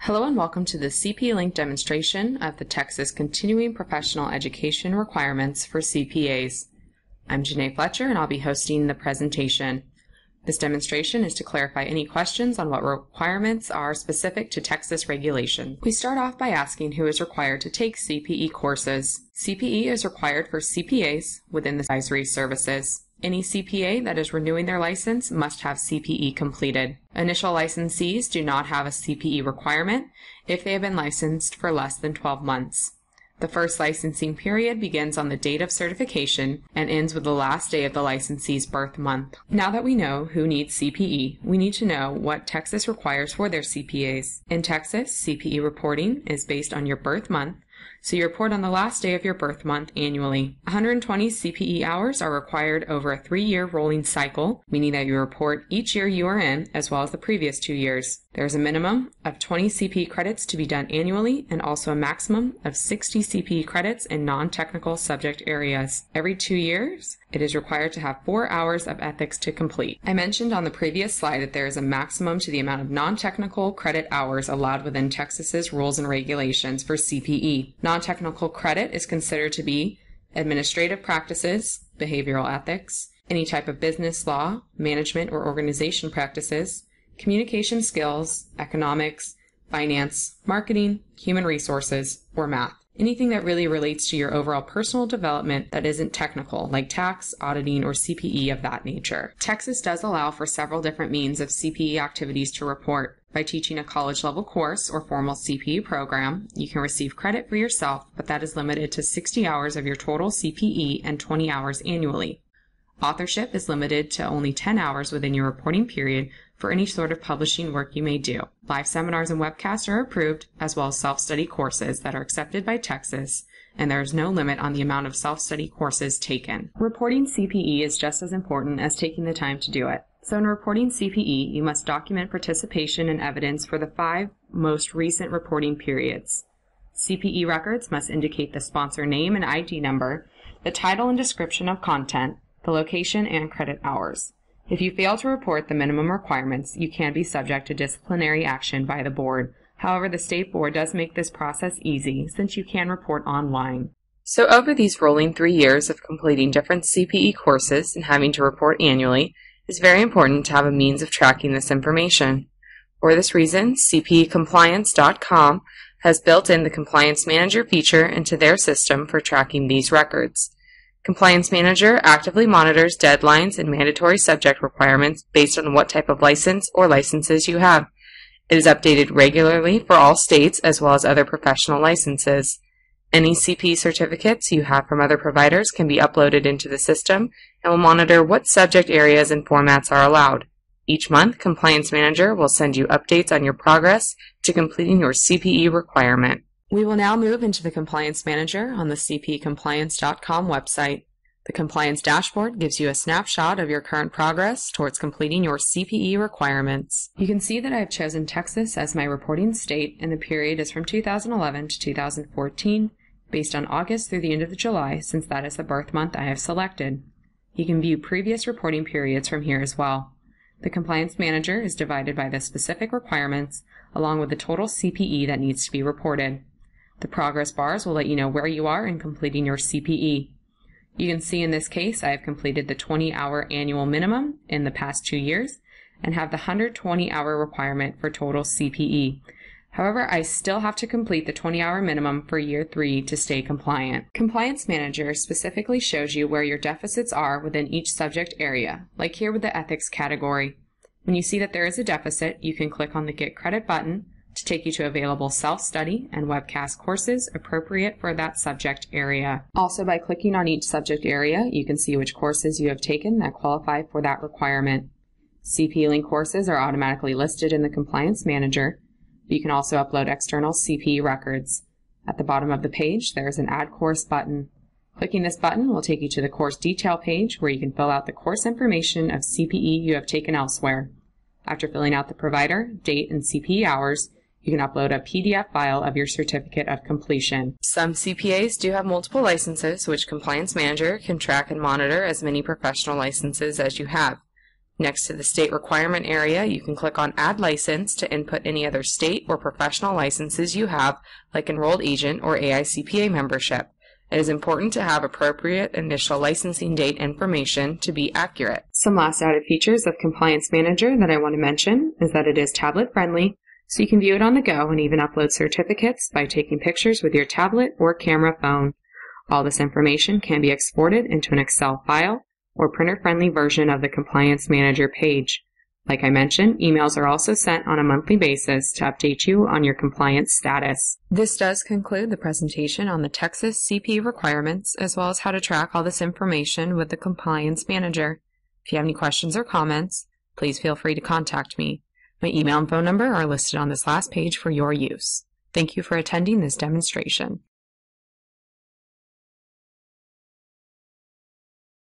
Hello and welcome to the CPE Link demonstration of the Texas Continuing Professional Education Requirements for CPAs. I'm Janae Fletcher and I'll be hosting the presentation. This demonstration is to clarify any questions on what requirements are specific to Texas regulation. We start off by asking who is required to take CPE courses. CPE is required for CPAs within the advisory services. Any CPA that is renewing their license must have CPE completed. Initial licensees do not have a CPE requirement if they have been licensed for less than 12 months. The first licensing period begins on the date of certification and ends with the last day of the licensee's birth month. Now that we know who needs CPE, we need to know what Texas requires for their CPAs. In Texas, CPE reporting is based on your birth month, so you report on the last day of your birth month annually. 120 CPE hours are required over a 3-year rolling cycle, meaning that you report each year you are in as well as the previous 2 years. There is a minimum of 20 CPE credits to be done annually and also a maximum of 60 CPE credits in non-technical subject areas. Every 2 years, it is required to have 4 hours of ethics to complete. I mentioned on the previous slide that there is a maximum to the amount of non-technical credit hours allowed within Texas's rules and regulations for CPE. Non-technical credit is considered to be administrative practices, behavioral ethics, any type of business law, management or organization practices, communication skills, economics, finance, marketing, human resources, or math. Anything that really relates to your overall personal development that isn't technical, like tax, auditing, or CPE of that nature. Texas does allow for several different means of CPE activities to report. By teaching a college-level course or formal CPE program, you can receive credit for yourself, but that is limited to 60 hours of your total CPE and 20 hours annually. Authorship is limited to only 10 hours within your reporting period for any sort of publishing work you may do. Live seminars and webcasts are approved, as well as self-study courses that are accepted by Texas, and there is no limit on the amount of self-study courses taken. Reporting CPE is just as important as taking the time to do it. So in reporting CPE, you must document participation and evidence for the 5 most recent reporting periods. CPE records must indicate the sponsor name and ID number, the title and description of content, the location, and credit hours. If you fail to report the minimum requirements, you can be subject to disciplinary action by the board. However, the state board does make this process easy since you can report online. So over these rolling 3 years of completing different CPE courses and having to report annually, it's very important to have a means of tracking this information. For this reason, CPEcompliance.com has built in the Compliance Manager feature into their system for tracking these records. Compliance Manager actively monitors deadlines and mandatory subject requirements based on what type of license or licenses you have. It is updated regularly for all states as well as other professional licenses. Any CPE certificates you have from other providers can be uploaded into the system and will monitor what subject areas and formats are allowed. Each month, Compliance Manager will send you updates on your progress to completing your CPE requirement. We will now move into the Compliance Manager on the CPEcompliance.com website. The Compliance Dashboard gives you a snapshot of your current progress towards completing your CPE requirements. You can see that I have chosen Texas as my reporting state, and the period is from 2011 to 2014, based on August through the end of July, since that is the birth month I have selected. You can view previous reporting periods from here as well. The Compliance Manager is divided by the specific requirements, along with the total CPE that needs to be reported. The progress bars will let you know where you are in completing your CPE. You can see in this case I have completed the 20-hour annual minimum in the past 2 years and have the 120-hour requirement for total CPE. However, I still have to complete the 20-hour minimum for year 3 to stay compliant. Compliance Manager specifically shows you where your deficits are within each subject area, like here with the ethics category. When you see that there is a deficit, you can click on the Get Credit button to take you to available self-study and webcast courses appropriate for that subject area. Also, by clicking on each subject area, you can see which courses you have taken that qualify for that requirement. CPE Link courses are automatically listed in the Compliance Manager, but you can also upload external CPE records. At the bottom of the page, there is an Add Course button. Clicking this button will take you to the course detail page where you can fill out the course information of CPE you have taken elsewhere. After filling out the provider, date, and CPE hours, you can upload a PDF file of your certificate of completion. Some CPAs do have multiple licenses, which Compliance Manager can track and monitor as many professional licenses as you have. Next to the state requirement area, you can click on Add License to input any other state or professional licenses you have, like Enrolled Agent or AICPA membership. It is important to have appropriate initial licensing date information to be accurate. Some last added features of Compliance Manager that I want to mention is that it is tablet friendly, so you can view it on the go and even upload certificates by taking pictures with your tablet or camera phone. All this information can be exported into an Excel file or printer-friendly version of the Compliance Manager page. Like I mentioned, emails are also sent on a monthly basis to update you on your compliance status. This does conclude the presentation on the Texas CPE requirements, as well as how to track all this information with the Compliance Manager. If you have any questions or comments, please feel free to contact me. My email and phone number are listed on this last page for your use. Thank you for attending this demonstration.